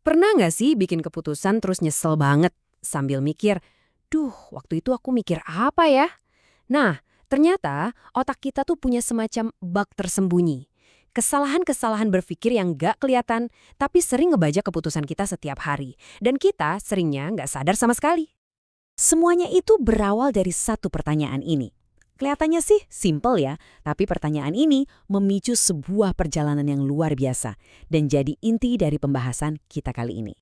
Pernah nggak sih bikin keputusan terus nyesel banget sambil mikir, duh waktu itu aku mikir apa ya? Nah, ternyata otak kita tuh punya semacam bug tersembunyi. Kesalahan-kesalahan berpikir yang nggak kelihatan, tapi sering ngebajak keputusan kita setiap hari. Dan kita seringnya nggak sadar sama sekali. Semuanya itu berawal dari satu pertanyaan ini. Kelihatannya sih simple ya, tapi pertanyaan ini memicu sebuah perjalanan yang luar biasa dan jadi inti dari pembahasan kita kali ini.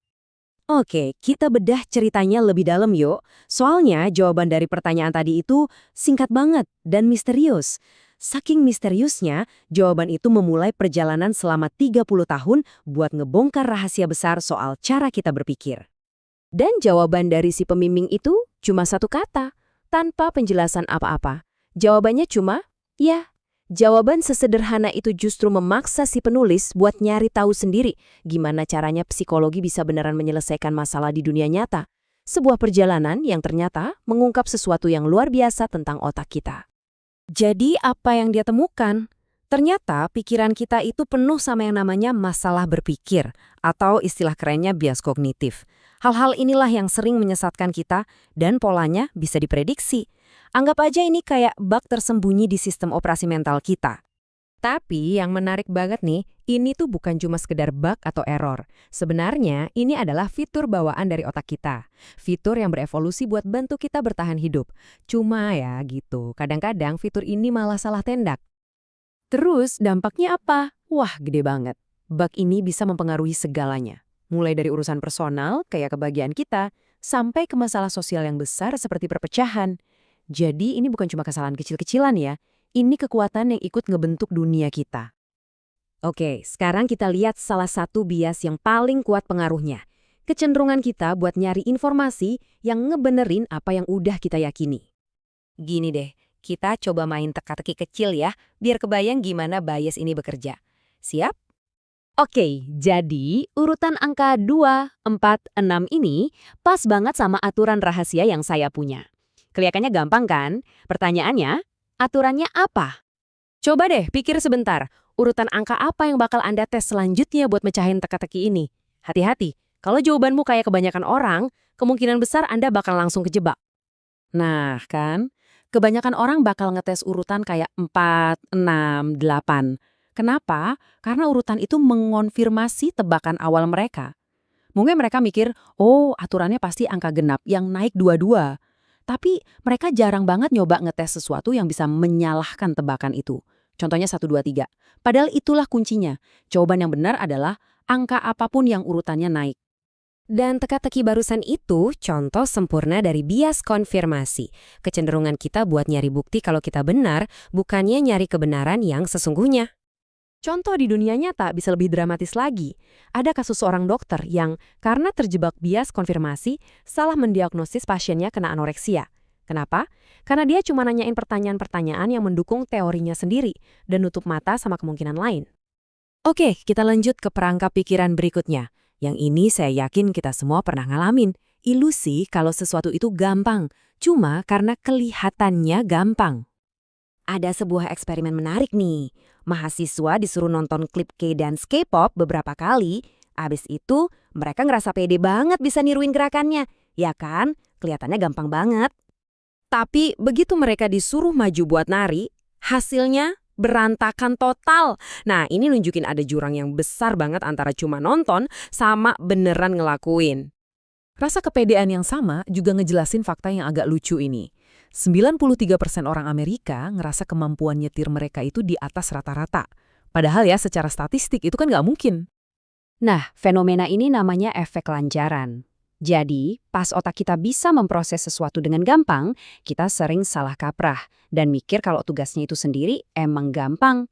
Oke, kita bedah ceritanya lebih dalam yuk. Soalnya jawaban dari pertanyaan tadi itu singkat banget dan misterius. Saking misteriusnya, jawaban itu memulai perjalanan selama 30 tahun buat ngebongkar rahasia besar soal cara kita berpikir. Dan jawaban dari si pembimbing itu cuma satu kata, tanpa penjelasan apa-apa. Jawabannya cuma, ya. Jawaban sesederhana itu justru memaksa si penulis buat nyari tahu sendiri gimana caranya psikologi bisa beneran menyelesaikan masalah di dunia nyata. Sebuah perjalanan yang ternyata mengungkap sesuatu yang luar biasa tentang otak kita. Jadi apa yang dia temukan? Ternyata pikiran kita itu penuh sama yang namanya masalah berpikir, atau istilah kerennya bias kognitif. Hal-hal inilah yang sering menyesatkan kita, dan polanya bisa diprediksi. Anggap aja ini kayak bug tersembunyi di sistem operasi mental kita. Tapi yang menarik banget nih, ini tuh bukan cuma sekedar bug atau error. Sebenarnya ini adalah fitur bawaan dari otak kita. Fitur yang berevolusi buat bantu kita bertahan hidup. Cuma ya gitu, kadang-kadang fitur ini malah salah tendak. Terus dampaknya apa? Wah, gede banget. Bug ini bisa mempengaruhi segalanya. Mulai dari urusan personal, kayak kebahagiaan kita, sampai ke masalah sosial yang besar seperti perpecahan. Jadi ini bukan cuma kesalahan kecil-kecilan ya, ini kekuatan yang ikut ngebentuk dunia kita. Oke, sekarang kita lihat salah satu bias yang paling kuat pengaruhnya. Kecenderungan kita buat nyari informasi yang ngebenerin apa yang udah kita yakini. Gini deh, kita coba main teka-teki kecil ya, biar kebayang gimana bias ini bekerja. Siap? Oke, jadi urutan angka 2, 4, 6 ini pas banget sama aturan rahasia yang saya punya. Kelihatannya gampang kan? Pertanyaannya, aturannya apa? Coba deh pikir sebentar, urutan angka apa yang bakal Anda tes selanjutnya buat mecahin teka-teki ini? Hati-hati, kalau jawabanmu kayak kebanyakan orang, kemungkinan besar Anda bakal langsung kejebak. Nah kan, kebanyakan orang bakal ngetes urutan kayak 4, 6, 8. Kenapa? Karena urutan itu mengonfirmasi tebakan awal mereka. Mungkin mereka mikir, oh aturannya pasti angka genap yang naik dua-dua. Tapi mereka jarang banget nyoba ngetes sesuatu yang bisa menyalahkan tebakan itu. Contohnya 1, 2, 3. Padahal itulah kuncinya. Jawaban yang benar adalah angka apapun yang urutannya naik. Dan teka-teki barusan itu contoh sempurna dari bias konfirmasi. Kecenderungan kita buat nyari bukti kalau kita benar, bukannya nyari kebenaran yang sesungguhnya. Contoh di dunia nyata bisa lebih dramatis lagi. Ada kasus seorang dokter yang karena terjebak bias konfirmasi, salah mendiagnosis pasiennya kena anoreksia. Kenapa? Karena dia cuma nanyain pertanyaan-pertanyaan yang mendukung teorinya sendiri dan nutup mata sama kemungkinan lain. Oke, kita lanjut ke perangkap pikiran berikutnya. Yang ini saya yakin kita semua pernah ngalamin. Ilusi kalau sesuatu itu gampang, cuma karena kelihatannya gampang. Ada sebuah eksperimen menarik nih. Mahasiswa disuruh nonton klip K-dance K-pop beberapa kali. Abis itu, mereka ngerasa pede banget bisa niruin gerakannya. Ya kan? Kelihatannya gampang banget. Tapi begitu mereka disuruh maju buat nari, hasilnya berantakan total. Nah, ini nunjukin ada jurang yang besar banget antara cuma nonton sama beneran ngelakuin. Rasa kepedean yang sama juga ngejelasin fakta yang agak lucu ini. 93% orang Amerika ngerasa kemampuan nyetir mereka itu di atas rata-rata. Padahal ya secara statistik itu kan nggak mungkin. Nah, fenomena ini namanya efek lancaran. Jadi, pas otak kita bisa memproses sesuatu dengan gampang, kita sering salah kaprah dan mikir kalau tugasnya itu sendiri emang gampang.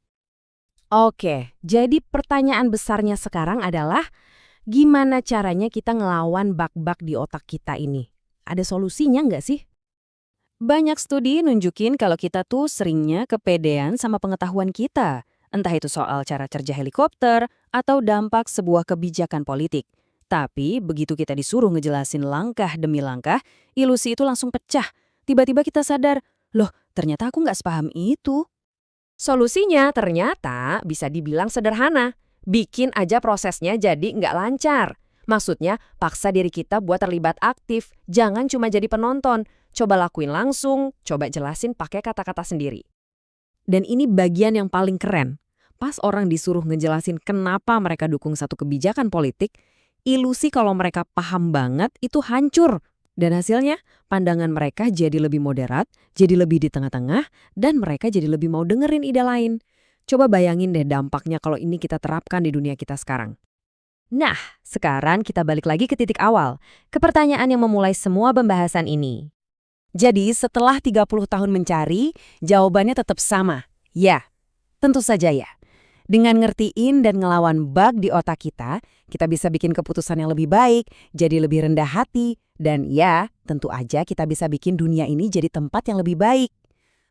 Oke, jadi pertanyaan besarnya sekarang adalah gimana caranya kita ngelawan bug-bug di otak kita ini? Ada solusinya nggak sih? Banyak studi nunjukin kalau kita tuh seringnya kepedean sama pengetahuan kita. Entah itu soal cara kerja helikopter atau dampak sebuah kebijakan politik. Tapi begitu kita disuruh ngejelasin langkah demi langkah, ilusi itu langsung pecah. Tiba-tiba kita sadar, loh ternyata aku nggak sepaham itu. Solusinya ternyata bisa dibilang sederhana. Bikin aja prosesnya jadi nggak lancar. Maksudnya, paksa diri kita buat terlibat aktif, jangan cuma jadi penonton. Coba lakuin langsung, coba jelasin pakai kata-kata sendiri. Dan ini bagian yang paling keren. Pas orang disuruh ngejelasin kenapa mereka dukung satu kebijakan politik, ilusi kalau mereka paham banget itu hancur. Dan hasilnya, pandangan mereka jadi lebih moderat, jadi lebih di tengah-tengah, dan mereka jadi lebih mau dengerin ide lain. Coba bayangin deh dampaknya kalau ini kita terapkan di dunia kita sekarang. Nah, sekarang kita balik lagi ke titik awal, ke pertanyaan yang memulai semua pembahasan ini. Jadi setelah 30 tahun mencari, jawabannya tetap sama. Ya, tentu saja ya. Dengan ngertiin dan ngelawan bug di otak kita bisa bikin keputusan yang lebih baik, jadi lebih rendah hati, dan ya, tentu aja kita bisa bikin dunia ini jadi tempat yang lebih baik.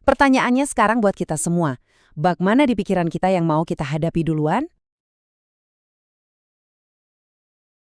Pertanyaannya sekarang buat kita semua, bug mana di pikiran kita yang mau kita hadapi duluan?